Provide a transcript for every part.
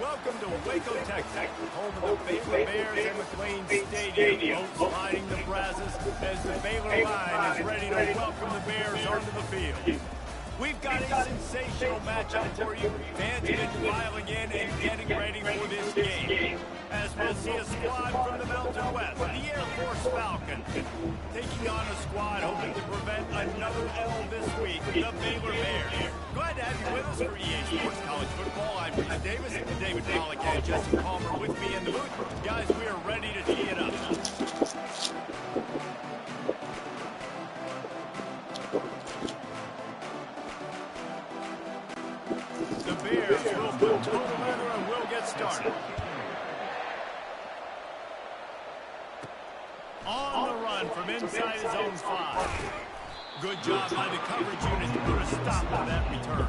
Welcome to Waco, Texas, home of the Baylor Bears and McLean Stadium. Boats lining the brasses as the Baylor line is ready to welcome the Bears onto the field. We've got a sensational matchup for you. Fans have been filing in and getting ready for this game. As we'll see a squad from the Mountain West, the Air Force Falcons, taking on a squad hoping to prevent another L this week, the Baylor Bears. Glad to have you with us for EA Sports College Football. I'm Reese Davis, David Pollock and Jesse Palmer with me in the booth. Guys, we are ready to tee it up. The Bears will put total leather and we'll get started. On the run from inside his own 5. Good job by the coverage unit to put a stop to that return.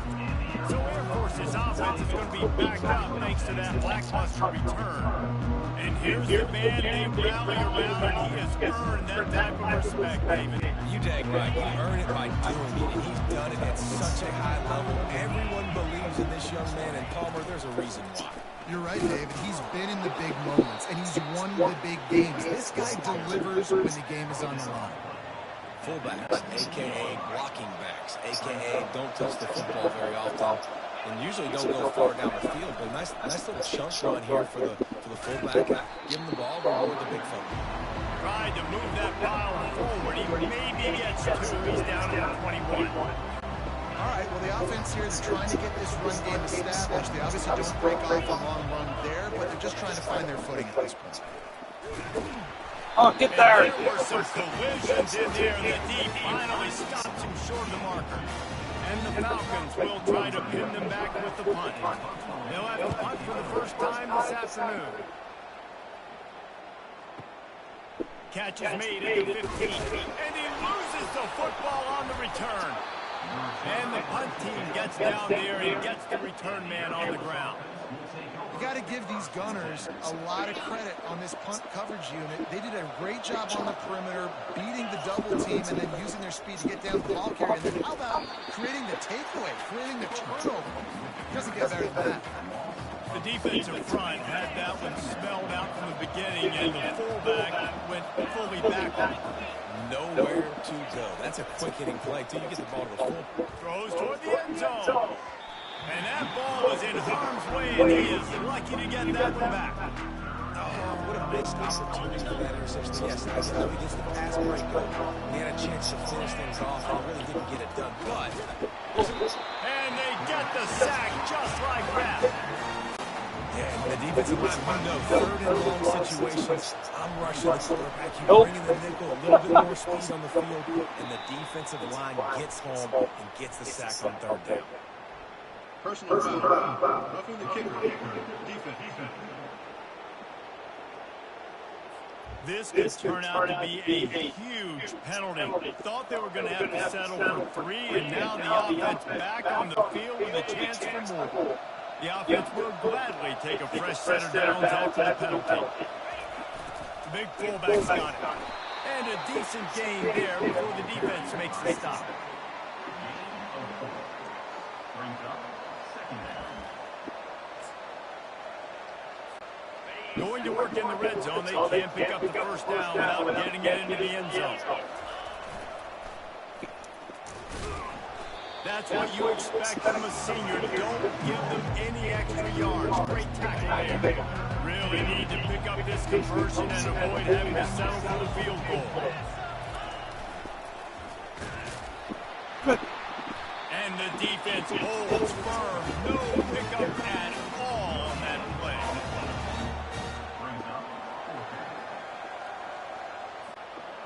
So Air Force's offense is going to be backed up thanks to that lackluster return. And here's the man they rally around, and he has earned that type of respect, David. You dang right. He earned it by doing it, and he's done it at such a high level. Everyone believes in this young man, and Palmer, there's a reason why. You're right, David. He's been in the big moments, and he's won the big games. This guy delivers when the game is on the line. Fullbacks, a.k.a. blocking backs, a.k.a. don't touch the football very often, and usually don't go far down the field. But nice little chunk run here for the fullback. Give him the ball, reward the big fella. Tried to move that ball forward. He maybe gets 2. He's down at 21. All right, well, the offense here is trying to get this run game established. They obviously don't break off a long run there, but they're just trying to find their footing at this point. Oh, get there. And there were some collisions in there, and the D finally stops him short of the marker. And the Falcons will try to pin them back with the punt. They'll have a punt for the first time this afternoon. Catch is made at the 15, and he loses the football on the return. And the punt team gets down there and gets the return man on the ground. You got to give these gunners a lot of credit on this punt coverage unit. They did a great job on the perimeter, beating the double team and then using their speed to get down the ball carrier. And then how about creating the takeaway, creating the turnover? It doesn't get better than that. The defensive front had that one smelled out from the beginning, and the fullback went fully backward. Nowhere to go. That's a quick-hitting play till you get the ball to the full. Throws toward the end zone. And that ball was in harm's way, and he is lucky to get that one back. Oh, what a missed opportunity for that interception. Yes, nice enough against the pass breakup. He had a chance to finish things off. He really didn't get it done, but... And they get the sack just like that. Yeah, and the defensive line, we know, third and long situations, I'm rushing the quarterback. You bring in the nickel, a little bit more speed on the field, and the defensive line gets home and gets the sack on third down. Personal foul. Roughing the kicker. Defense. This could turn out to be a huge penalty. Thought they were going to have to settle for 3, and now the offense back on the field with a chance for more. The offense will gladly take a fresh set of downs after the penalty. The big fullback's got it. And a decent gain there before the defense makes the stop. Going to work in the red zone, they can't pick up the first down without getting it into the end zone. That's what you expect from a senior. Don't give them any extra yards. Great tackle there. Really need to pick up this conversion and avoid having to settle for the field goal. And the defense holds firm. No pickup at all on that play.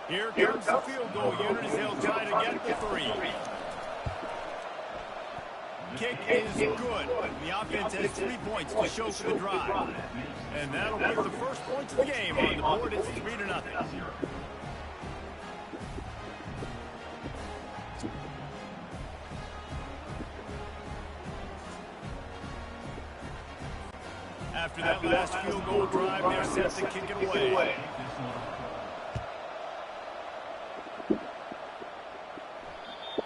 Here comes the field goal unit as they'll try to get the 3. Kick is good. The offense has 3 points to show for the drive. And that'll put the first points of the game on the board. It's 3-0. After that last field goal drive, they're set to kick it away.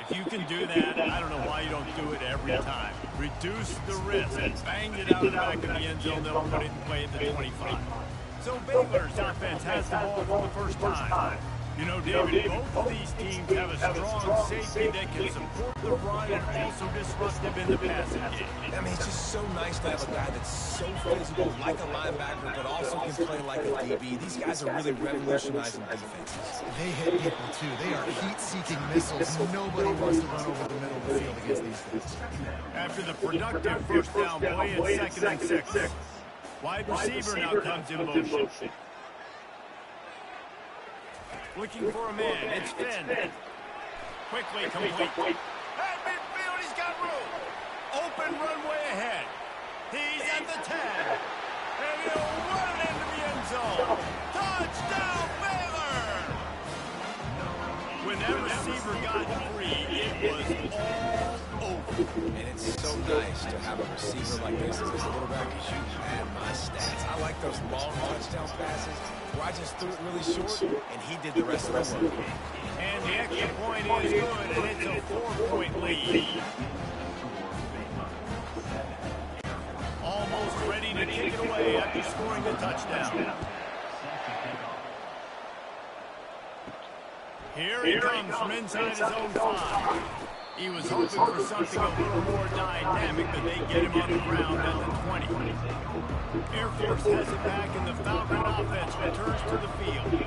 If you can do that, I don't know why you don't do it every time. Reduce the risk. Bang it out of the back of the end zone. They'll put it in play at the 25. So Baylor's offense has the ball for the first time. You know, David, both of these teams have a strong safety that can support the run and also disruptive in the passing game. I mean, it's just so nice to have a guy that's so physical, like a linebacker, but also can play like a DB. These guys are really revolutionizing defenses. They hit people, too. They are heat-seeking missiles. Nobody wants to run over the middle of the field against these guys. After the productive first down play, it's 2nd and 6. Wide receiver now comes in motion. Looking for a man. It's Finn. Quickly complete. At midfield, he's got room. Open runway ahead. He's at the 10. And he'll run it into the end zone. Touchdown, Baylor! When that receiver got free, it was all over. And it's so nice to have a receiver like this as a quarterback because you had my stats. I like those long touchdown passes where I just threw it really short, and he did the rest of the work. And the extra point is good, and it's a 4-point lead. Almost ready to kick it away after scoring the touchdown. Here he comes from inside his own 5. He was hoping for something a little more dynamic, but they get him on the ground at the 20. Air Force has it back, and the Falcon offense returns to the field.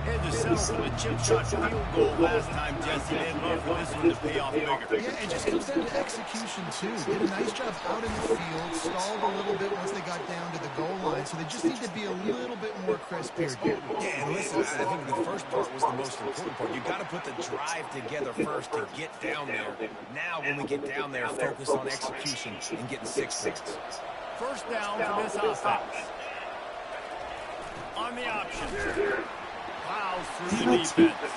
Had to settle for the chip shot field goal last time, Jesse. They'd love for this one to pay off bigger. Yeah, it just comes down to execution, too. Did a nice job out in the field, stalled a little bit once they got down to the goal line, so they just need to be a little bit more crisp here. Yeah, and listen, I think the first part was the most important part. You got to put the drive together first to get down there. Now, when we get down there, focus on execution and getting 6 points. First down for this offense. On the option. Plows through the defense.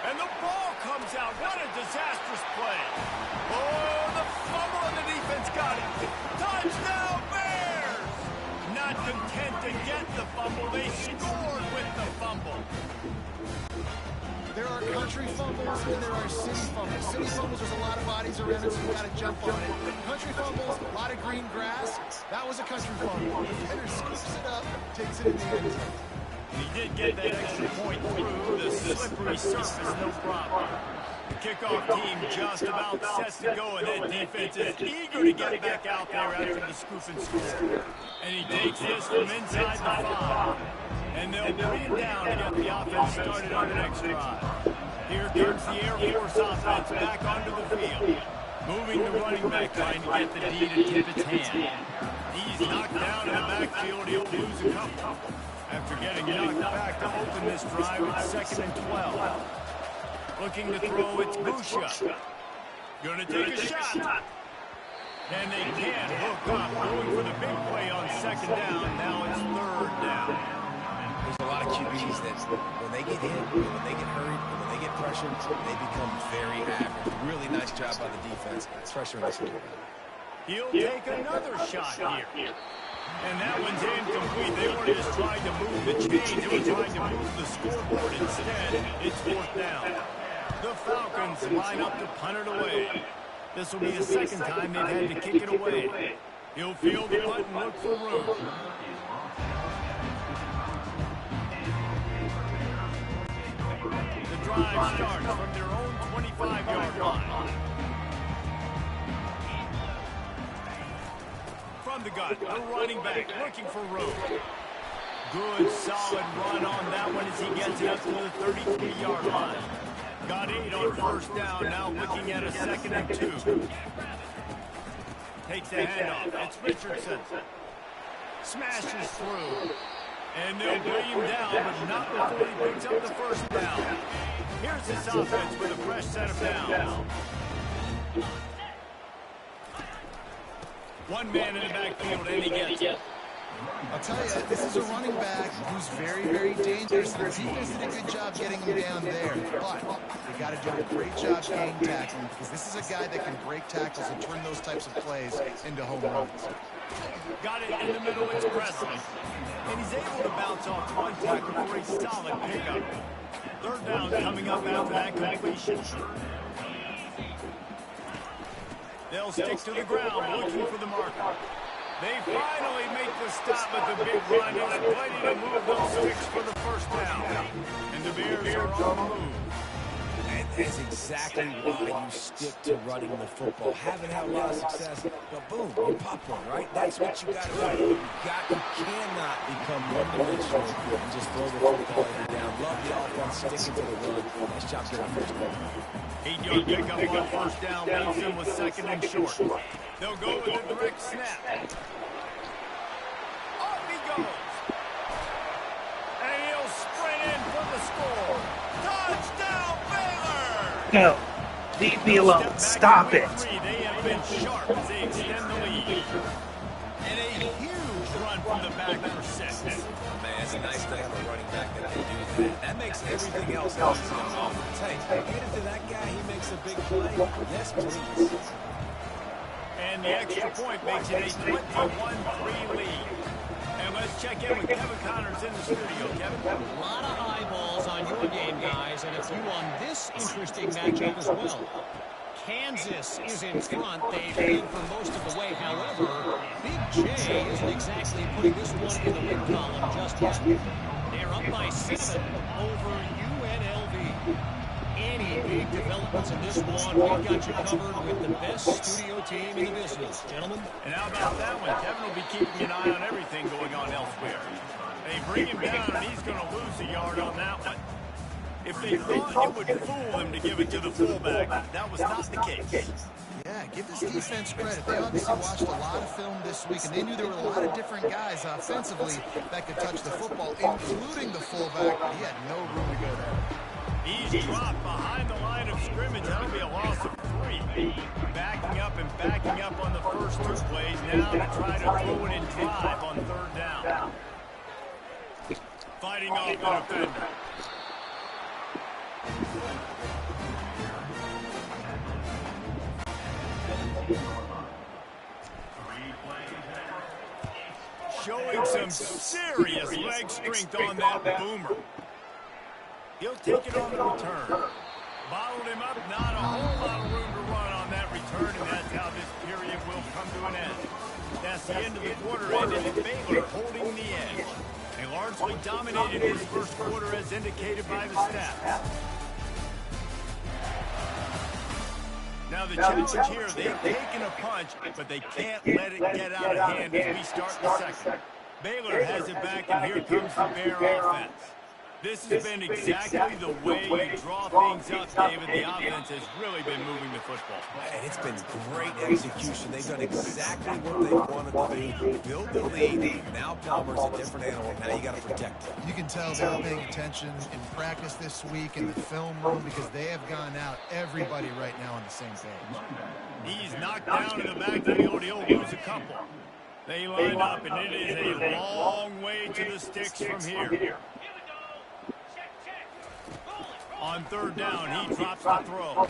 And the ball comes out. What a disastrous play. Oh, the fumble and the defense got it. Touchdown, Bears! Not content to get the fumble, they scored with the fumble. There are country fumbles and there are city fumbles. City fumbles, there's a lot of bodies around it, so you got to jump on it. Country fumbles, a lot of green grass. That was a country fumble. The defender scoops it up, takes it in the end zone. He did get that extra point through the slippery surface, no problem. The kickoff team just about set to go, and that defense is eager to get back out there after the scoop and score. And he takes this from inside the 5. And they'll bring him down to get the offense started on the next drive. Here comes the Air Force offense back onto the field. Moving the running back, trying to get the D to tip its hand. He's knocked down in the backfield. He'll lose a couple. After getting knocked back to open this drive, it's 2nd and 12. Looking to throw, it's Busha. Gonna take a shot. And they can't hook up. Going for the big play on 2nd down. Now it's 3rd down. There's a lot of QBs that when they get hit, when they get hurried, when they get pressured, they become very average. Really nice job by the defense pressuring the quarterback. He'll take another shot here. And that one's incomplete. They weren't just trying to move the chains. They were trying to move the scoreboard instead. It's 4th down. The Falcons line up to punt it away. This will be the 2nd time they've had to kick it away. He'll field the punt and look for room. The drive starts from their own 25-yard line. From the gun, the running back looking for room. Good, solid run on that one as he gets it up to the 33-yard line. Got 8 on 1st down, now looking at a 2nd and 2. Takes the handoff, it's Richardson. Smashes through. And they'll bring him down, but not before he brings up the 1st down. Here's this offense with a fresh set of downs. One man in the backfield, and he gets it. I'll tell you, this is a running back who's very, very dangerous. The defense did a good job getting him down there, but they got to do a great job game tackling because this is a guy that can break tackles and turn those types of plays into home runs. Got it in the middle, it's Presley. And he's able to bounce off one tackle for a solid pickup. 3rd down coming up after that completion. They'll stick to the ground looking for the marker. They finally make the stop, but the big run is ready to move those sticks for the first down. And the Bears are on the move. And that's exactly why you stick to running the football. Haven't had a lot of success, but boom, you pop one, right? That's what you got to do. You cannot become one-dimensional and just throw the football every down. Love the offense, sticking to the run. Nice job getting the first down. 8-yard pickup on first down, leaves them with second and short. They'll go with a direct snap. Off he goes. And he'll sprint in for the score. Touchdown, Baylor! No, leave me alone. Stop it. They have been sharp as they extend the lead. And a huge run from the back for 6. Man, it's nice to have a running back that can do that. That makes everything else off the tank. Get it to that guy, he makes a big play. Yes, please. And the extra point makes it a 21-3 lead. And let's check in with Kevin Connors in the studio. Kevin? A lot of eyeballs on your game, guys, and a few on this interesting matchup as well. Kansas is in front. They've led for most of the way. However, Big J isn't exactly putting this one in the win column just yet. They're up by 7 over UNLV. Any big developments in this one, we've got you covered with the best studio team in the business. Gentlemen? And how about that one? Kevin will be keeping an eye on everything going on elsewhere. They bring him down, and he's going to lose a yard on that one. If they thought it would fool them to give it to the fullback, that was not the case. Yeah, give this defense credit. They obviously watched a lot of film this week, and they knew there were a lot of different guys offensively that could touch the football, including the fullback. He had no room to go there. He's dropped behind the line of scrimmage. That'll be a loss of 3. Backing up and backing up on the first 2 plays. Now to try to throw it in drive on third down. Fighting off the defender. Showing some serious leg strength on that boomer. He'll take it on the return. Bottled him up, not a whole lot of room to run on that return, and that's how this period will come to an end. That's the end of the quarter, and Baylor holding the edge. They largely dominated this first quarter as indicated by the stats. Now the challenge here, they've taken a punch, but they can't let it get out of hand as we start the second. Baylor has it back, and here comes the Bear offense. This has been exactly the way you draw things up, David. The offense has really been moving the football. And it's been great execution. They've done exactly what they wanted to do. Build the lead. Now Palmer's a different animal. Now you got to protect him. You can tell they're paying attention in practice this week in the film room because they have gone out, everybody right now on the same page. He's knocked down in the backfield. He'll lose a couple. They line up, and it is a long way to the sticks from here. On third down, he drops the throw.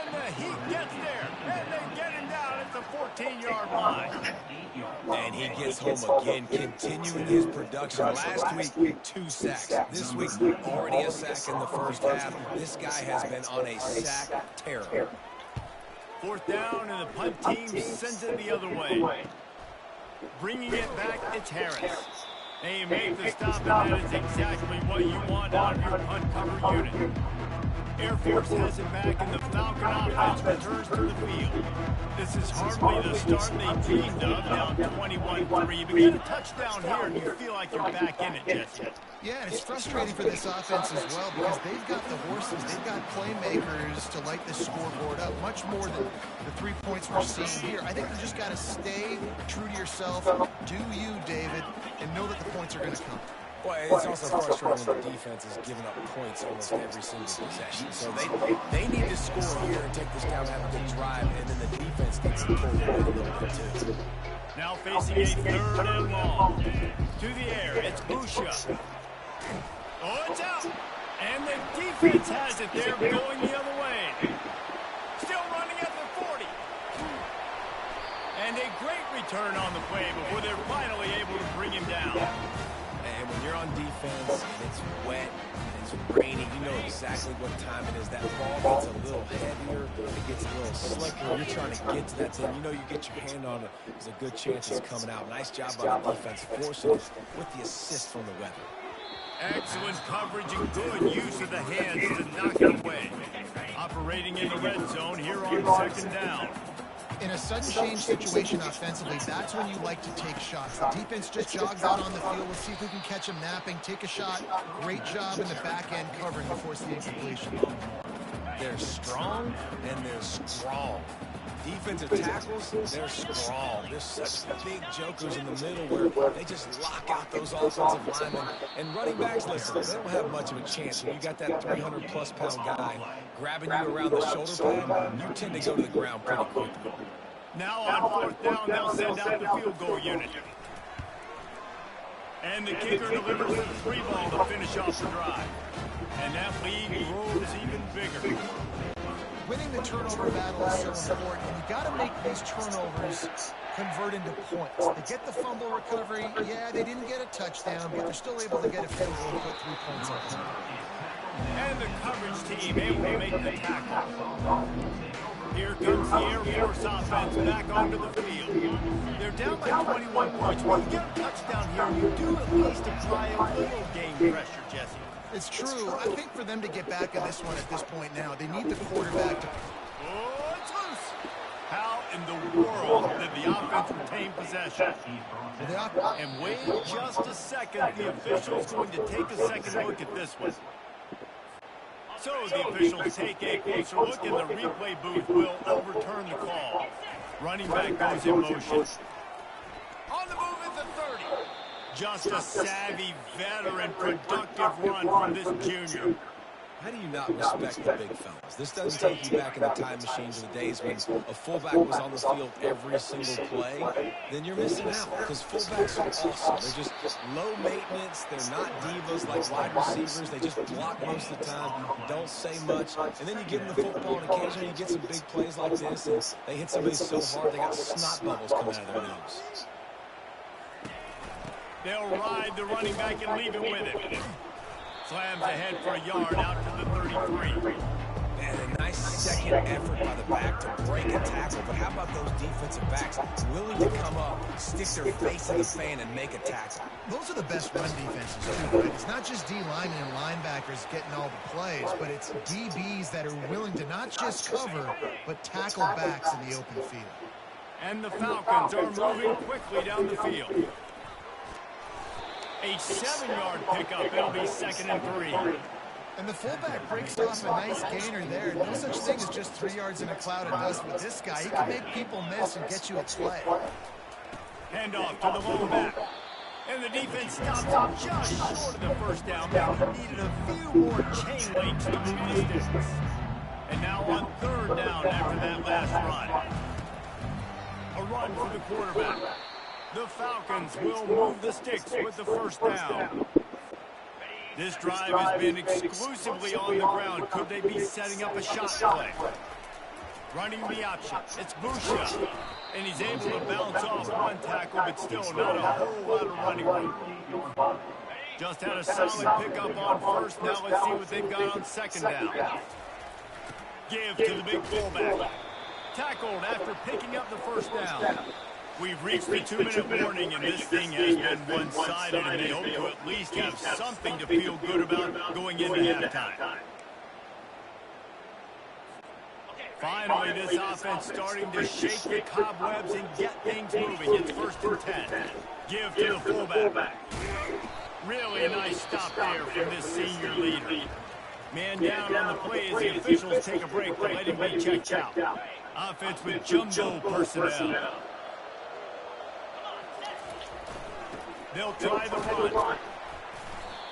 And he gets there. And they get him down at the 14-yard line. And he gets home again, continuing his production. Last week, 2 sacks. This week, already a sack in the first half. This guy has been on a sack tear. Fourth down, and the punt team sends it the other way. Bringing it back, it's Harris. They make the stop, and that is exactly what you want out of your punt cover unit. Air Force has it back, and the Falcon offense returns to the field. This is hardly the start they dreamed of, down 21-3. But get a touchdown here, and you feel like you're back in it, Jesse. Yeah, and it's frustrating for this offense as well because they've got the horses, they've got playmakers to light this scoreboard up, much more than the 3 points we're seeing here. I think you just got to stay true to yourself, do you, David, and know that the points are going to come. Well, it's also frustrating when the defense is giving up points almost every single possession. So they need to score here and take this down, have a good drive, and then the defense needs to pull away a little bit too. Now facing a third and long. To the air, it's Busha. Oh, it's out. And the defense has it there, going the other way. Still running at the 40. And a great return on the play before they're finally able to bring him down. And when you're on defense and it's wet and it's raining, you know exactly what time it is. That ball gets a little heavier, it gets a little slicker. You're trying to get to that thing. You know you get your hand on it, there's a good chance it's coming out. Nice job by the defense forcing it with the assist from the weather. Excellent coverage and good use of the hands to knock it away. Operating in the red zone here on second down. In a sudden change situation offensively, that's when you like to take shots. The defense just jogs out on the field. Let's see if we can catch them napping, take a shot. Great job in the back end covering to force the incompletion. They're strong and they're strong. Defensive tackles, they're strong. They're such big jokers in the middle where they just lock out those offensive linemen. And running backs, listen, they don't have much of a chance. When you got that 300-plus pound guy grabbing you around the shoulder pad, you tend to go to the ground pretty quickly. Now on fourth down, they'll send out the field goal unit. And the kicker delivers the free ball to finish off the drive. And that lead grows even bigger. Winning the turnover battle is so important, and you got to make these turnovers convert into points. They get the fumble recovery. Yeah, they didn't get a touchdown, but they're still able to get a field goal and put 3 points on it. And the coverage team able to make the tackle. Here comes the Air Force offense back onto the field. They're down by 21 points. When you get a touchdown here, you do at least apply a little game pressure, Jesse. It's true. I think for them to get back in this one at this point now, they need the quarterback to... Oh, it's loose. How in the world did the offense retain possession? And wait just a second. The official's going to take a second look at this one. So the officials take a closer look, and the replay booth will overturn the call. Running back goes in motion. On the move at the 30. Just a savvy, veteran, productive run from this junior. How do you not respect the big fellas? This doesn't take you back in the time machine to the days when a fullback was on the field every single play. Then you're missing out because fullbacks are awesome. They're just low maintenance. They're not divas like wide receivers. They just block most of the time, don't say much. And then you give them the football, and occasionally you get some big plays like this, and they hit somebody so hard they got snot bubbles coming out of their nose. They'll ride the running back and leave it with him. Slams ahead for a yard out to the 33. And a nice second effort by the back to break a tackle. But how about those defensive backs willing to come up, stick their face in the fan, and make a tackle? Those are the best run defenses, too, right? It's not just D-linemen and linebackers getting all the plays, but it's DBs that are willing to not just cover, but tackle backs in the open field. And the Falcons are moving quickly down the field. A 7-yard pickup. It'll be 2nd and 3. And the fullback breaks off a nice gainer there. No such thing as just 3 yards in a cloud of dust with this guy. He can make people miss and get you a play. Handoff to the lone back. And the defense stops him just short of the first down. They needed a few more chain links to move the distance. And now on 3rd down after that last run. A run for the quarterback. The Falcons will move the sticks with the first down. This drive has been exclusively on the ground. Could they be setting up a shot play? Running the option. It's Busha. And he's able to bounce off one tackle, but still not a whole lot of running room. Just had a solid pickup on first. Now let's see what they've got on 2nd down. Give to the big fullback. Tackled after picking up the first down. We've reached the 2-minute warning, and this thing has been one-sided, and they hope to at least have something to feel good about going into halftime. Finally, this offense starting to shake the cobwebs and get things moving. It's 1st and 10. Give to the fullback. Really a nice stop there from this senior leader. Man down on the play as the officials take a break to let him be checked out. Offense with jumbo personnel. They'll try the run.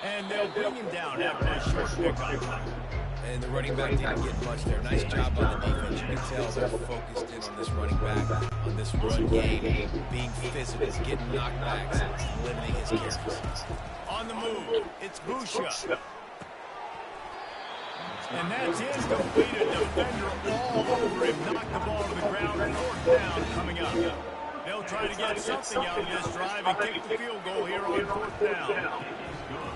And they'll bring him down after a short pickup. And the running back didn't get much there. Nice job on the defense. You can tell they're focused in on this running back, on this run game, being physical, getting knockbacks, limiting his carries. On the move, it's Busha. And that's incomplete. A defender all over him. Knocked the ball to the ground. 4th down coming up. They'll try to get something out of this drive and kick the field goal here on 4th down.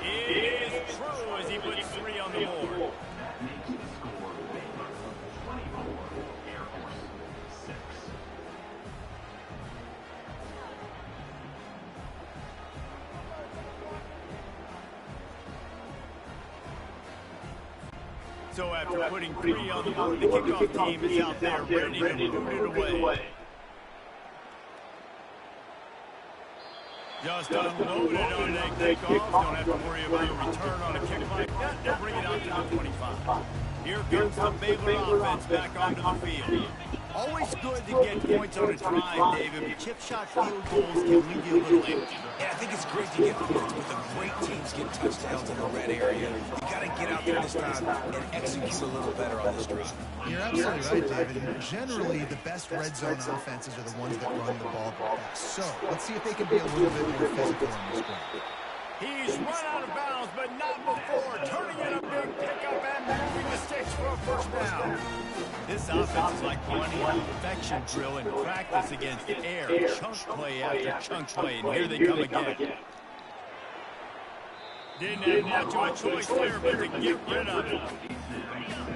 It is true as he puts 3 on the board. So after putting 3 on the board, the kickoff team is out there ready to boot it away. Just unloaded on that kickoff. Don't have to worry about a return on a kick like that. They'll bring it out to the 25. Here comes the Baylor offense back onto the field. Always good to get points on a drive, David, but chip shot field goals can leave you a little empty. Yeah, I think it's great to get points, but the great teams get touchdowns in the red area. You got to get out there this time and execute a little better on this drive. You're absolutely right, David. Generally, the best red zone offenses are the ones that run the ball the best. So let's see if they can be a little bit more physical on this drive. He's run out of bounds, but not before turning in a big pickup and moving the sticks for a 1st down. This offense is like running a perfection drill in practice against air, chunk play after chunk play, and here they come again. Didn't have much of a choice there, but to get rid of it.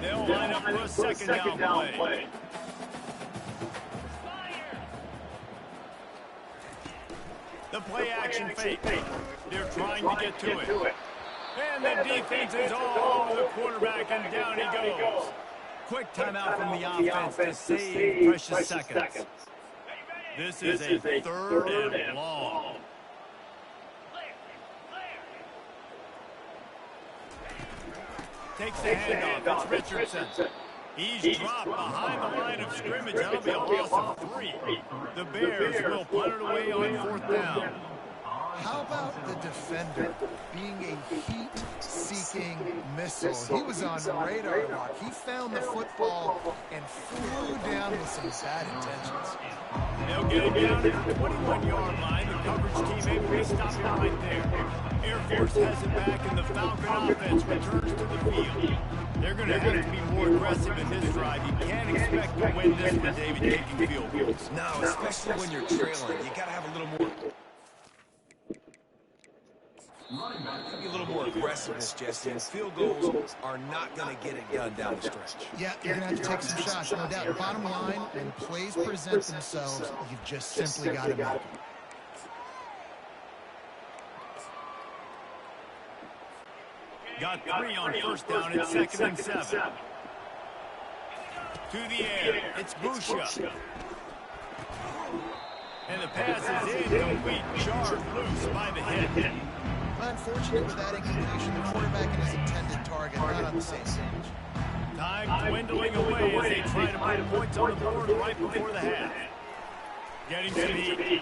They'll line up for a 2nd down play. The play action fake. They're trying to get to it. And the defense is all over the quarterback, and down he goes. Quick timeout from the offense to save precious seconds. This is a 3rd and long. Takes the handoff. It's Richardson. He's dropped behind the line of scrimmage. That'll be a loss of 3. The Bears will punt it away on 4th down. How about the defender being a heat-seeking missile? He was on radar lock. He found the football and flew down with some bad intentions. They'll get it down to the 21-yard line. The coverage team able to stop it right there. Air Force has it back, and the Falcon offense returns to the field. They're going to have to be more aggressive in this drive. You can't expect to win this with David kicking field goals. No, especially when you're trailing. You got to have a little more... Maybe a little more aggressiveness, Jesse. Field goals are not going to get it done down the stretch. Yeah, you're going to have to take some shots, no doubt. Bottom line, when plays present themselves, you've just simply got to make them. Got 3 on 1st down. It's 2nd and 7. To the air. It's Busha. And the pass is incomplete. Jarred loose by the hit. Unfortunate with that incompletion, the quarterback and his intended target not on the same page. Time dwindling away as they try to put points on the board right before the half. Getting some heat.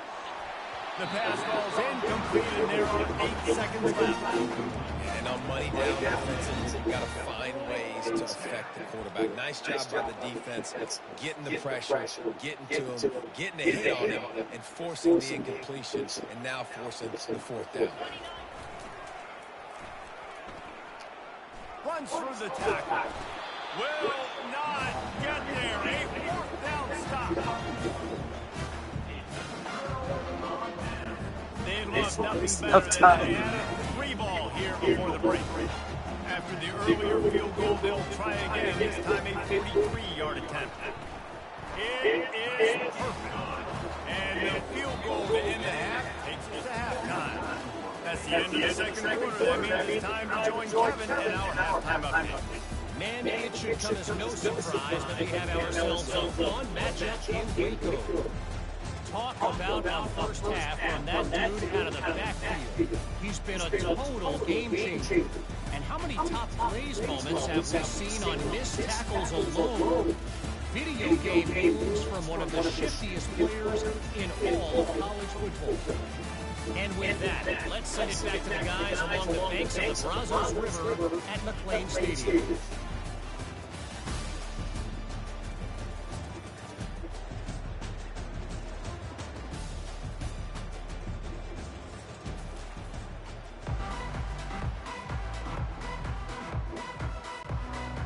The pass falls incomplete, and there are 8 seconds left. And on money down defensively, you've got to find ways to affect the quarterback. Nice job by the defense, getting the pressure, getting to him, getting a hit on him, and forcing the incompletion, and now forcing the 4th down. Runs through the tackle. Will not get there. A 4th down stop. They love nothing better than they had a 3 ball here before the break. After the earlier field goal, they'll try again, this time a 43-yard attempt. It is perfect. And the field goal to end the half takes us to halftime. That's the end of the 2nd quarter. That means it's time to join Kevin in our halftime update. Man, it should come as no surprise that we have ourselves a fun matchup in Waco. Talk about our first half from that dude out of the backfield. He's been a total game changer. And how many top plays moments have we seen on missed tackles alone? Video game moves from one of the shiftiest players in all of college football. And with that, let's send it back to the guys along the banks of the Brazos River at McLean Stadium.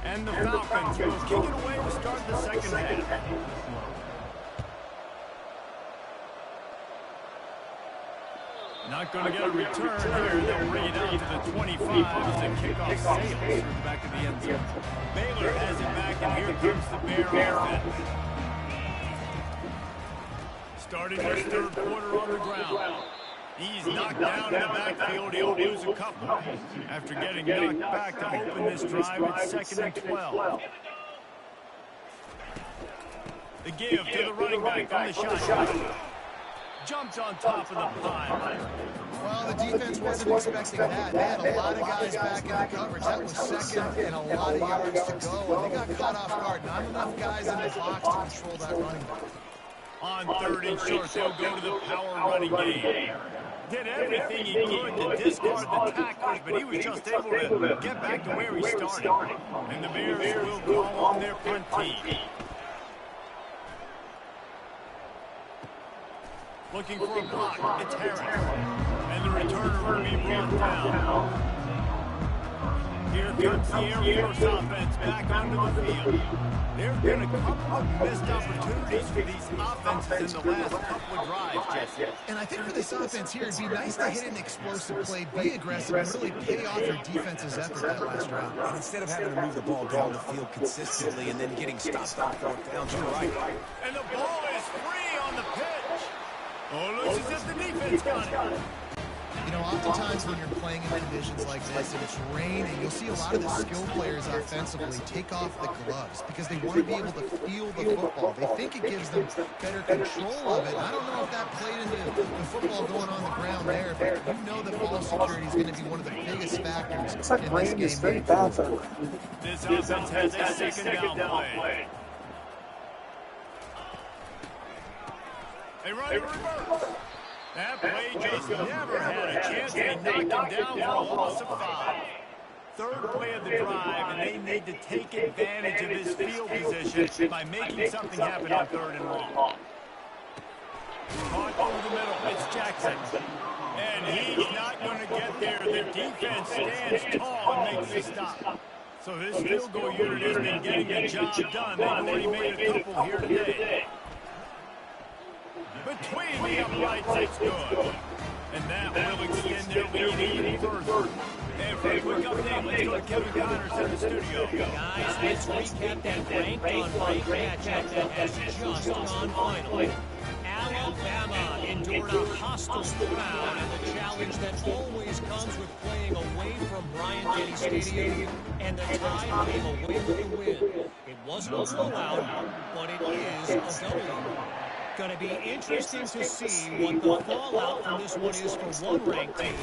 And the Falcons will kick it away to start the 2nd half. Not going to get a return here. They'll bring it out to the 25 as the kickoff sails through the back of the end zone. Baylor has it back, and here comes the Bear offense. Starting his third quarter on the ground. He's knocked down in the backfield. He'll lose a couple. After getting knocked back to open this drive, it's 2nd and 12. The give to the running back from the shotgun. Jumps on top of the pile. Well, the defense wasn't expecting that. They had a lot of guys back in the coverage. That was second and a lot of yards to go, and they got caught off guard. Not enough guys in the box to control that running back. On 3rd and short, they'll go to the power running game. Did everything he could to discard the tacklers, but he was just able to get back to where he started. And the Bears will call on their punt team. Looking for a block. It's Harris. And the returner will be brought down. Here comes the Air Force offense back onto the field. There have been a couple of missed opportunities for these offenses in the last couple of drives, Jesse. And I think for this offense here, it'd be nice to hit an explosive play, be aggressive, and really pay off your defense's effort that last drive. And instead of having to move the ball down the field consistently and then getting stopped on 4th down, you're right. And the ball is free on the pitch. Oh, looks as if the defense got it. You know, oftentimes when you're playing in conditions like this and it's raining, you'll see a lot of the skill players offensively take off the gloves because they want to be able to feel the football. They think it gives them better control of it. I don't know if that played into the football going on the ground there, but you know that ball security is going to be one of the biggest factors in this game. Very bad for this offense has a 2nd down play. They run in reverse. That play just never had a chance. They knocked him down for a loss of 5. 3rd play of the drive, and they need to take advantage of this field position by making something happen on 3rd and long. Caught over the middle. It's Jackson. And he's not going to get there. The defense stands tall and makes the stop. So this field goal unit has been getting the job done. They've already made a couple here today. Between the uprights, it's good. And that will extend their lead even further. And for a quick update, let's go to Kevin Connors in the studio. Guys, let's recap that ranked on rank matchup that has just gone final. Alabama endured a hostile crowd and the challenge that always comes with playing away from Bryant-Denny Stadium, and the Tide came away with the win. It wasn't a blowout, but it is a W. Going to be interesting to see what the fallout from this one is for one ranked team,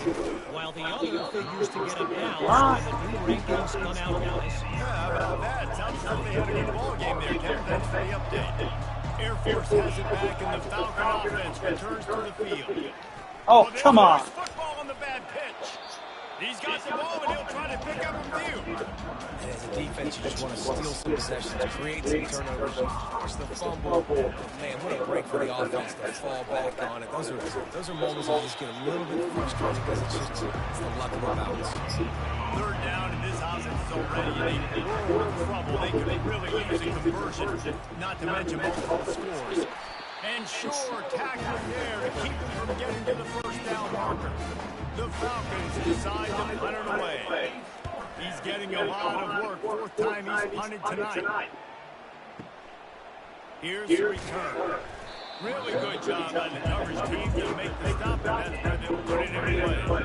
while the other figures to get announced when the new rankings come out, guys. Yeah, how about that? Sounds like they had a good ball game there, Kevin. Thanks for the update. Air Force has it back, and the Falcon offense returns to the field. Oh, come on. Football on the bad pitch. He's got the ball, and he'll try to pick up a few. And as a defense, you just want to steal some possessions, create some turnovers, force the fumble. Man, what a break for the offense to fall back on it. Those are moments where you just get a little bit frustrated because it's the luck of the balance. 3rd down, and this offense is already in a world of trouble. They could really use a conversion, not to mention multiple scores. And sure, tackling there to keep them from getting to the 1st down marker. The Falcons decide to punt it away. He's getting a lot of work. 4th time he's punted tonight. Here's the return. Really good job on the coverage team to make the stop, and that's where they'll put it in play.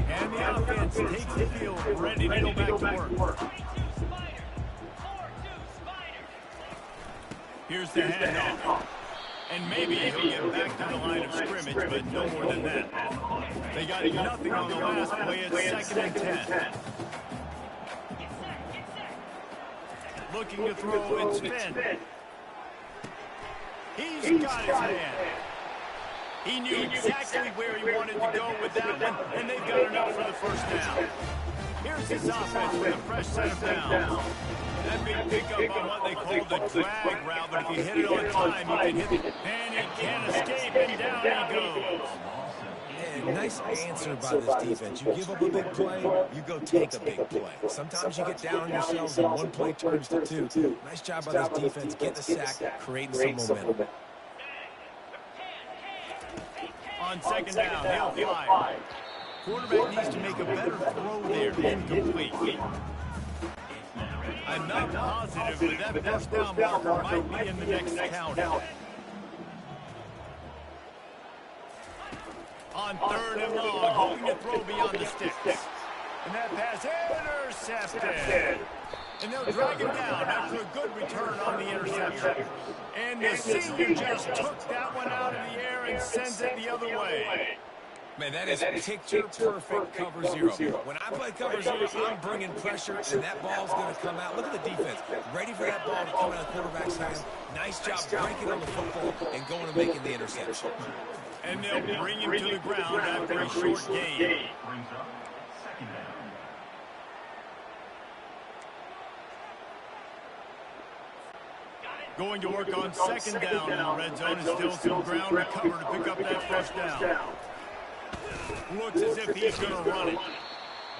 And the offense takes the field, ready to go back to work. Here's the handoff. And maybe he'll get back to the line of scrimmage, but no more than that. They got nothing on the last play. It's 2nd and 10. Looking to throw and spin. He's got his hand. He knew exactly where he wanted to go with that one, and they've got enough for the 1st down. Here's his offense with a fresh set of downs. That big pickup on what they call the drag route, but if you hit it on time, you can hit it. And he can't escape, and down he goes. Yeah, nice answer by this defense. You give up a big play, you go take a big play. Sometimes you get down on yourselves and one play turns to 2. Nice job by this defense, getting the sack, creating some momentum. On On second down, he'll fire. Quarterback needs to make a better throw there. Incomplete. I'm not positive, but that first down marker might be in the next county. On third and long, hoping to throw beyond the sticks. And that pass intercepted. And they'll drag him down after a good return on the interception. And the senior just took that one out of the air and sends it the other way. Man, that is picture-perfect cover zero. When I play cover zero, I'm bringing pressure, and that ball's going to come out. Look at the defense. Ready for that ball to come out of the quarterback's hand. Nice job breaking on the football and going and making the interception. And they'll bring him to the ground after a short gain. Going to work on second down in the red zone and still some ground to cover to pick up that first down. Looks as if he's going to run it.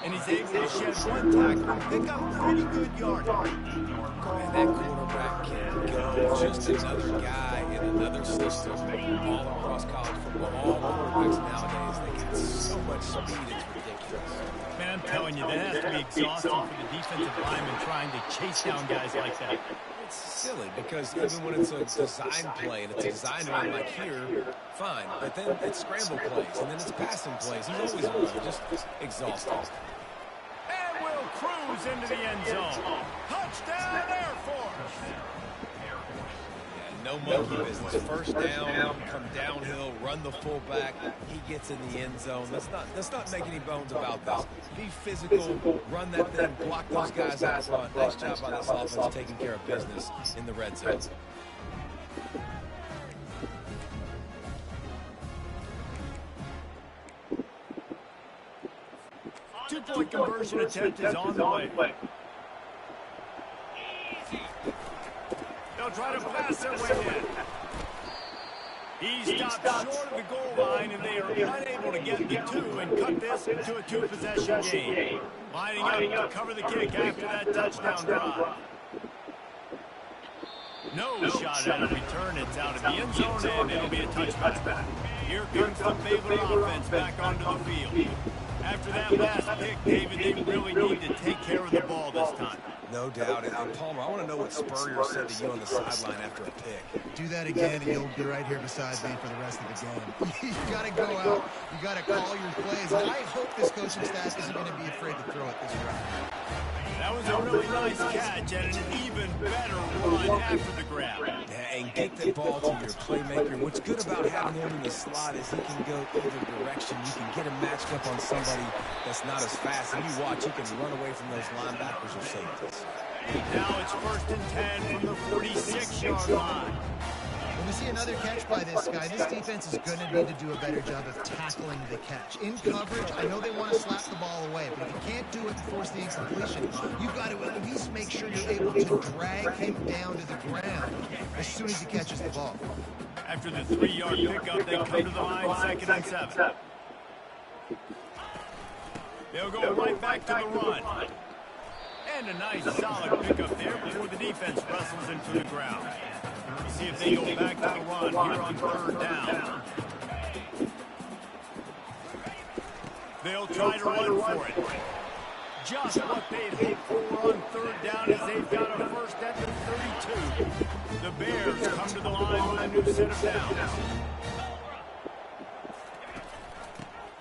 And he's able to shed one tackle and pick up pretty good yardage. Man, that quarterback can go. Just another guy in another system. All across college football, all quarterbacks nowadays, they got so much speed, it's ridiculous. Man, I'm telling you, that has to be exhausting for the defensive lineman trying to chase down guys like that. It's silly because even when it's a design play and it's a design run like here, fine. But then it's scramble plays and then it's passing plays. He's always running, just exhausting. And will cruise into the end zone. Touchdown, Air Force! No monkey business. First down, come downhill, run the fullback. He gets in the end zone. Let's not make any bones about this. Be physical, run that thing, block those guys out front. Nice job by this offense taking care of business in the red zone. Two-point conversion attempt is on the way. They'll try to pass their way in. He stopped short of the goal line, and they are unable to get the two and cut this to a two-possession game. Lining up to cover the kick after that touchdown drive. No shot out of return. It's out of the end zone, and it'll be a touchback. Here comes the Baylor offense back onto the field. After that last pick, David, they really need to take care of the ball this time. No doubt. And Palmer, I want to know what Spurrier said to you on the sideline after a pick. Do that again, and you'll be right here beside me for the rest of the game. You got to go out. You got to call your plays. And I hope this coaching staff isn't going to be afraid to throw it this round. That was a really nice catch and an even better run after the grab. Yeah, and get the ball to your playmaker. What's good about having him in the slot is he can go either direction. You can get him matched up on somebody that's not as fast. And you watch, he can run away from those linebackers or safeties. Now it's 1st and 10 from the 46-yard line. When we see another catch by this guy, this defense is going to need to do a better job of tackling the catch. In coverage, I know they want to slap the ball away, but if you can't do it and force the incompletion, you've got to at least make sure you're able to drag him down to the ground as soon as he catches the ball. After the 3-yard pickup, they come to the line, 2nd and 7. They'll go right back to the run. And a nice solid pickup there before the defense wrestles him to the ground. See if they go back to the run here on 3rd down. They'll try to run for it. Just what they'd hoped for on 3rd down as they've got a first at the 32. The Bears come to the line with a new set of downs.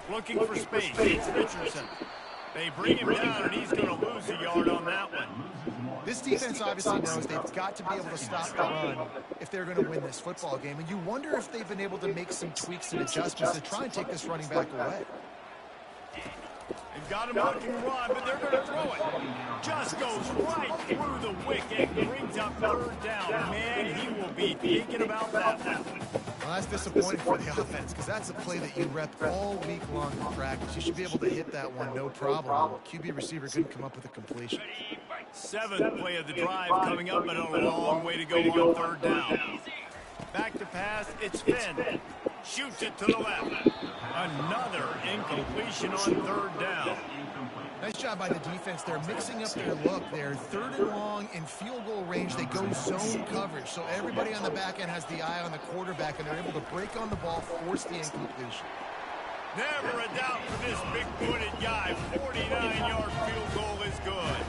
Looking for space. It's Richardson. They bring him down, and he's going to lose a yard on that one. This defense obviously knows they've got to be able to stop the run if they're going to win this football game. And you wonder if they've been able to make some tweaks and adjustments to try and take this running back away. They've got him looking run, but they're going to throw it. Just goes right through the wicket, brings up 3rd down. Man, he will be thinking about that one. Well, that's disappointing for the offense because that's a play that you repped all week long in practice. You should be able to hit that one, no problem. QB receiver couldn't come up with a completion. 7th play of the drive coming up, and a long way to go on 3rd down. Back to pass, it's Finn. Shoots it to the left. Another incompletion on 3rd down. Nice job by the defense. They're mixing up their look. They're 3rd and long in field goal range. They go zone coverage. So everybody on the back end has the eye on the quarterback, and they're able to break on the ball, force the incompletion. Never a doubt for this big-footed guy. 49-yard field goal is good.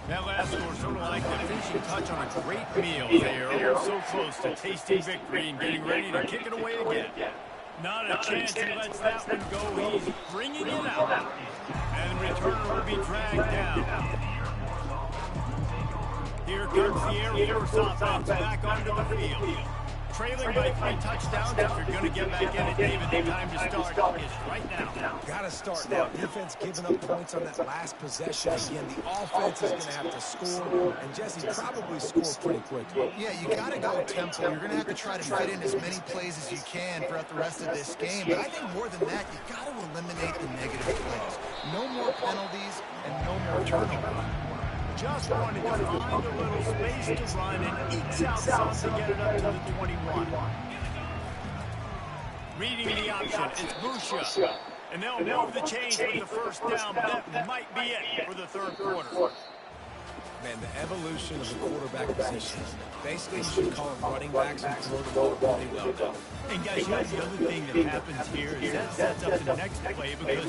That last score sort of like the finishing touch on a great meal. They are all so close to tasting victory and getting ready to kick it away again. Not a chance he lets that one go. He's bringing it out. And the returner will be dragged down. Here comes the Air Force offense back onto the field. Trailing by 3 touchdowns. If you're going to get back in it, David, the time to start is right now. Got to start now. Defense giving up points on that last possession. Again, the offense is going to have to score, and Jesse probably score pretty quickly. Yeah, you got to go tempo. You're going to have to try to fit in as many plays as you can throughout the rest of this game. But I think more than that, you got to eliminate the negative plays. No more penalties and no more turnovers. Just wanted to find a little space to run and ekes out some to get it up to the 21. Reading the option, it's Busha. And they'll move the chains with the first down. That might be it for the 3rd quarter. Man, the evolution of the quarterback position. Basically, you should call them running backs and throw the ball really well now. And guys, here's the other thing that happens here is that sets up the next play because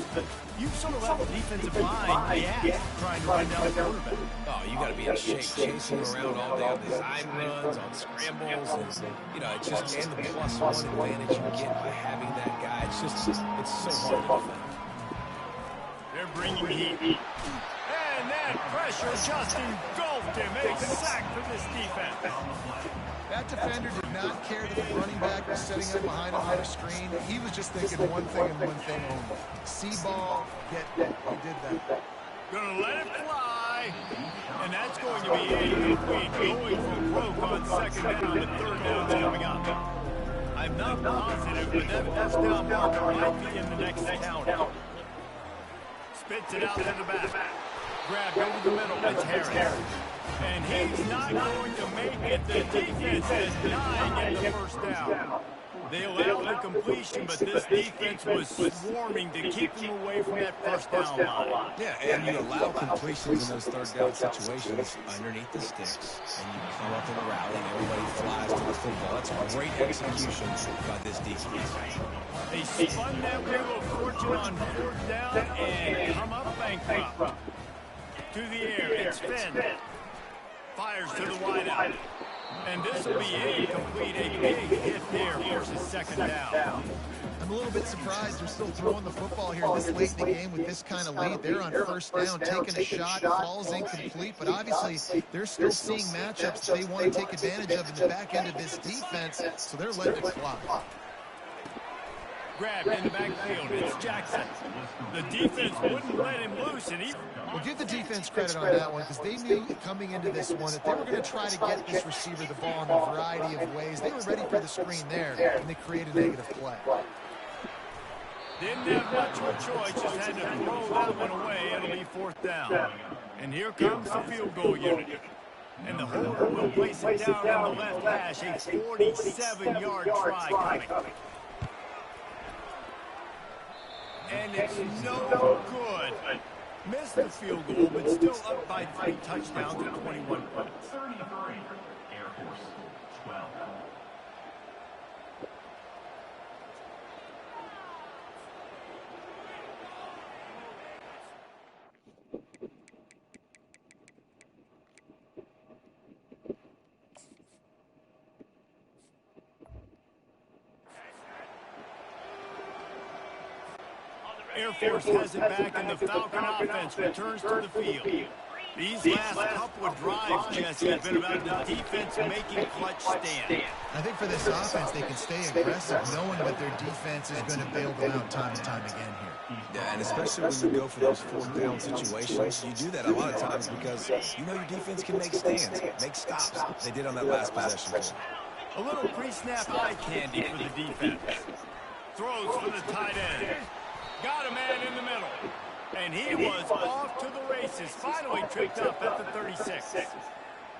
you've sort of left the defensive line react trying to run down the quarterback. Oh, you got to be in shape, chasing around all day on design runs, on scrambles, and it's just and the +1 advantage you get by having that guy. It's so hard to defend. They're bringing heat. And that pressure just engulfed him. A sack for this defense. That defender did not care that the running back was setting up behind him on the screen. He was just thinking one thing and one thing only. See ball, get that. He did that. Gonna let it fly. And that's going to be incomplete. Going for broke on 2nd down and 3rd down's coming up. I'm not positive, but that first down marker might be in the next count. Spits it out to the back. Grabbed over the middle. It's Harris. And he's not going to make it. The defense is dying in the first down. They allowed the completion, but this defense was swarming to keep them away from that first down line. Yeah, and you allow completions in those 3rd down situations underneath the sticks, and you come up in a rally, and everybody flies to the football. That's great execution by this defense. They spun that wheel of fortune on 4th down and come up bankrupt. To the air, it's Finn. Fires to the wideout. And this will be incomplete. A big hit there versus 2nd down. I'm a little bit surprised they're still throwing the football here this late in the game with this kind of lead. They're on 1st down, taking a shot, falls incomplete, but obviously they're still seeing matchups that they want to take advantage of in the back end of this defense, so they're letting it fly. Grabbed in the backfield, it's Jackson. The defense wouldn't let him loose, and Well, give the defense credit on that one because they knew coming into this one that they were going to try to get this receiver the ball in a variety of ways. They were ready for the screen there, and they created a negative play. Didn't have much of a choice, just had to throw that one away. It'll be 4th down. And here comes the field goal unit. And the holder will place it down on the left hash. A 47-yard try coming. And it's no good. Missed the field goal, but still up by 3 touchdowns and 21 points. 33, Air Force 12. Air Force has it back, and the Falcon offense returns to the field. These last couple of drives, Jesse, have been about the defense making clutch stand. I think for this offense, they can stay aggressive, knowing that their defense is going to bail them out time and time again here. Yeah, and especially when you go for those 4th down situations, you do that a lot of times because you know your defense can make stands, make stops. They did on that last possession. A little pre-snap eye candy for the defense. Throws for the tight end. Got a man in the middle. And he was off to the races. Finally tripped up at the 36.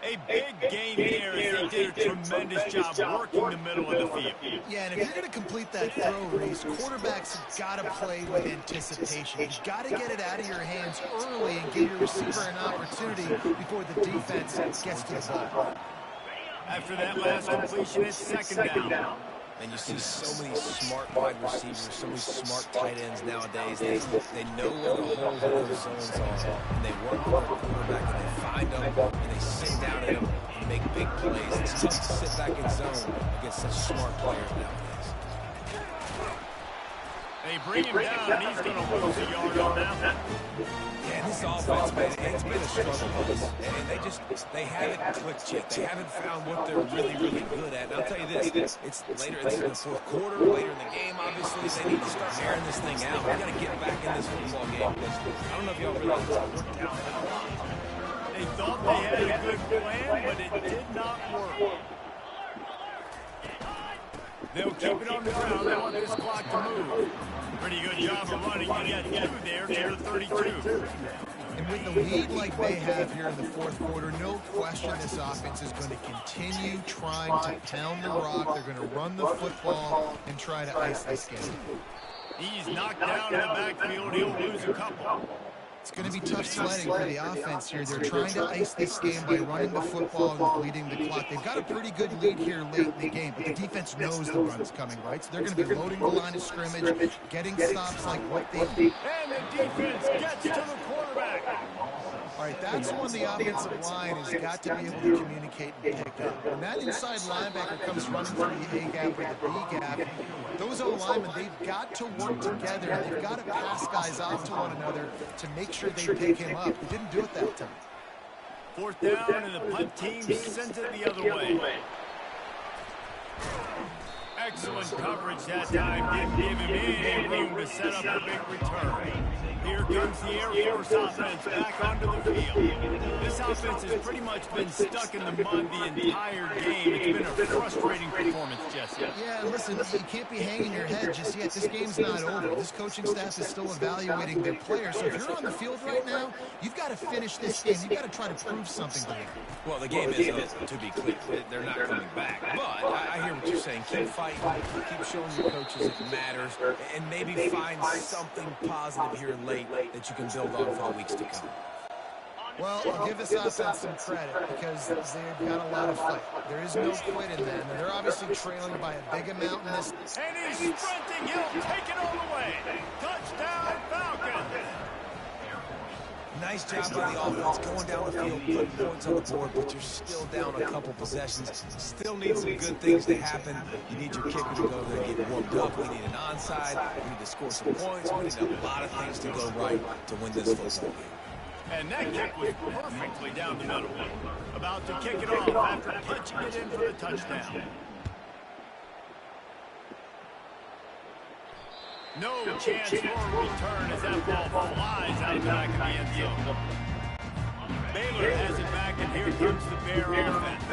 A big gain there as they did a tremendous job working the middle of the field. Yeah, and if you're going to complete that throw, Reese, quarterbacks have got to play with anticipation. You've got to get it out of your hands early and give your receiver an opportunity before the defense gets to the ball. After that last completion, it's second down. And you see so many smart wide receivers, so many smart tight ends nowadays. They know where the holes in those zones are, and they work with their quarterback, and they find them, and they sit down in them and make big plays. It's tough to sit back in zone against such smart players nowadays. They bring him down, and he's going to lose a yard on that. Yeah, this offense, man, it's been a struggle for us. And they haven't clicked yet. They haven't found what they're really, really good at. And I'll tell you this, it's later, it's in the fourth quarter, later in the game, obviously. They need to start airing this thing out. We got to get back in this football game. I don't know if y'all realize we're down that a lot. They thought they had a good plan, but it did not work. They'll keep it on the ground. They want this clock to move. Pretty good job of running. You got two there near the 32. And with the lead like they have here in the fourth quarter, no question this offense is going to continue trying to pound the rock. They're going to run the football and try to ice this game. He's knocked down in the backfield. He'll lose a couple. It's going to be tough sledding for the offense here. They're trying to ice this game by running the football and bleeding the clock. They've got a pretty good lead here late in the game, but the defense knows the run's coming, right? So they're going to be loading the line of scrimmage, getting stops like what they do. And the defense gets to the quarterback. All right, that's when the offensive line has got to be able to communicate and pick up. When that inside linebacker comes running through the A-gap or the B-gap, those O-linemen, they've got to work together, and they've got to pass guys off to one another to make sure they pick him up. They didn't do it that time. Fourth down, and the punt team sends it the other way. Excellent coverage that time. Didn't give him any room to set up a big return. Here comes the Air Force offense back onto the field. This offense has pretty much been stuck in the mud the entire game. It's been a frustrating performance, Jesse. Yeah, listen, you can't be hanging your head just yet. This game's not over. This coaching staff is still evaluating their players. So if you're on the field right now, you've got to finish this game. You've got to try to prove something to them. Well, the game is over, to be clear. They're not coming back. But I hear what you're saying. Keep fighting. Keep showing your coaches it matters. And maybe find something positive here late that you can build on for the weeks to come. Well, I'll give this offense some credit because they've got a lot of fight. There is no quit in them. They're obviously trailing by a big amount in this. And he's sprinting. He'll take it all the way. Touchdown, Falcons. Nice job by the offense going down the field, putting points on the board, but you're still down a couple possessions. Still need some good things to happen. You need your kicker to go there and get warmed up. We need an onside. We need to score some points. We need a lot of things to go right to win this football game. And that kick was perfectly down the middle. About to kick it off after pitching it in for the touchdown. No chance for a return as that ball flies out of the back of the end zone. Baylor has it back, and here comes the Bear offense.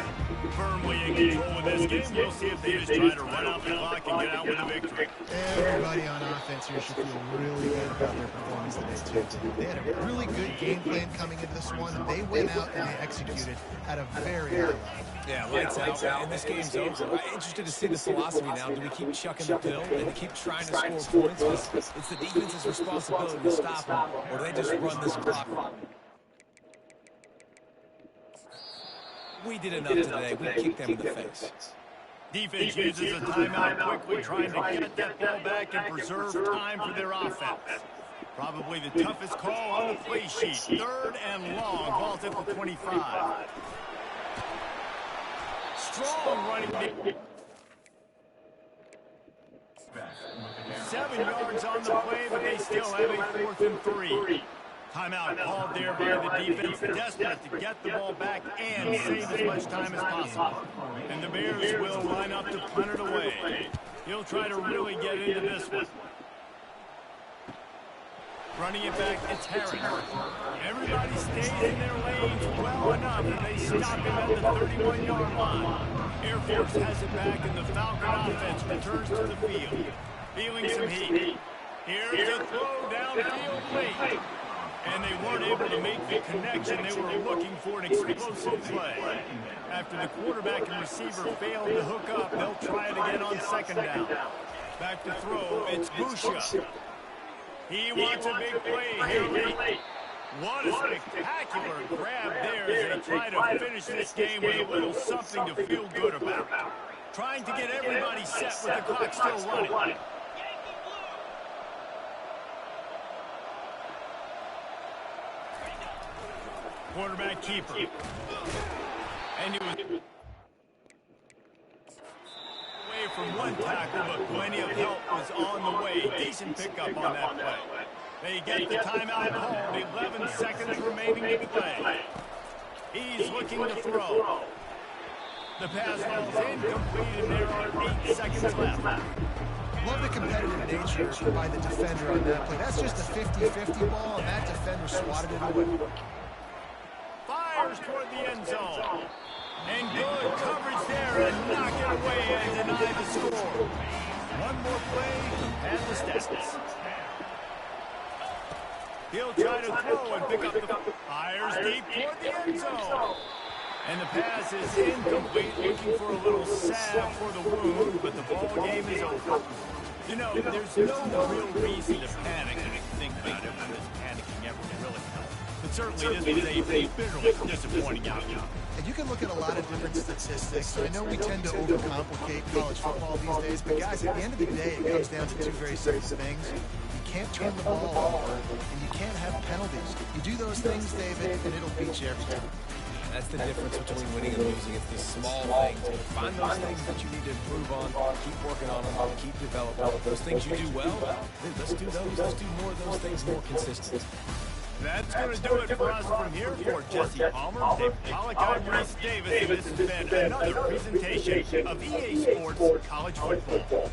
Firmly in control of this game. We'll see if they just try to run out the clock and get out with a victory. Everybody on offense here should feel really good about their performance today, too. They had a really good game plan coming into this one, and they went out and they executed at a very high level. Yeah, lights out, and this game's over. I'm interested to see the philosophy now. Do we keep chucking the pill and keep trying to score points? It's the defense's responsibility to stop them, or do they just run this clock? We did enough today. We kicked them in the face. Defense uses a timeout quickly, trying to get that ball back and preserve time for their offense. Probably the toughest call on the play sheet. Third and long. Ball's at the 25. Strong running. 7 yards on the play, but they still have a 4th and 3. Timeout called there by the defense, desperate to get the ball back and save as much time as possible. And the Bears will line up to punt it away. He'll try to really get into this one. Running it back, it's Harris. Everybody stays in their lanes well enough, and they stop him at the 31-yard line. Air Force has it back, and the Falcon offense returns to the field. Feeling some heat. Here's a throw downfield late. And they weren't able to make the connection. They were looking for an explosive play. After the quarterback and receiver failed to hook up, they'll try it again on second down. Back to throw, it's Busha. He wants a big play here late. What a spectacular grab there as they try to finish this game with a little something to feel good about. Trying to get everybody set with the clock still running. Quarterback keeper. And he was away from one tackle, but plenty of help was on the way. Decent pickup on that play. They get the timeout called. 11 seconds remaining to play. He's looking to throw. The pass ball's incomplete, and there are 8 seconds left. Love the competitive nature by the defender on that play. That's just a 50-50 ball, and that defender swatted it away. Fires toward the end zone. And good coverage there and knock it away and deny the score. One more play and the stats. He'll try to throw and pick up the fires deep toward the end zone. And the pass is incomplete, looking for a little salve for the wound, but the ball game is over. You know, there's no real reason to panic if you think about it. When does panicking ever really help? But certainly this was a bitterly disappointing outcome. And you can look at a lot of different statistics. I know we tend to overcomplicate college football these days, but guys, at the end of the day, it comes down to two very simple things. You can't turn the ball over, and you can't have penalties. You do those things, David, and it'll beat you every time. That's the difference between winning and losing. It's the small things. Find those things that you need to improve on. Keep working on them. Keep developing. Those things you do well, let's do those. Let's do more of those things more consistent. That's going to do it for us from here. For Jesse Palmer, Dave Pollock, I'm Reese Davis, and this has been another presentation of EA Sports College Football.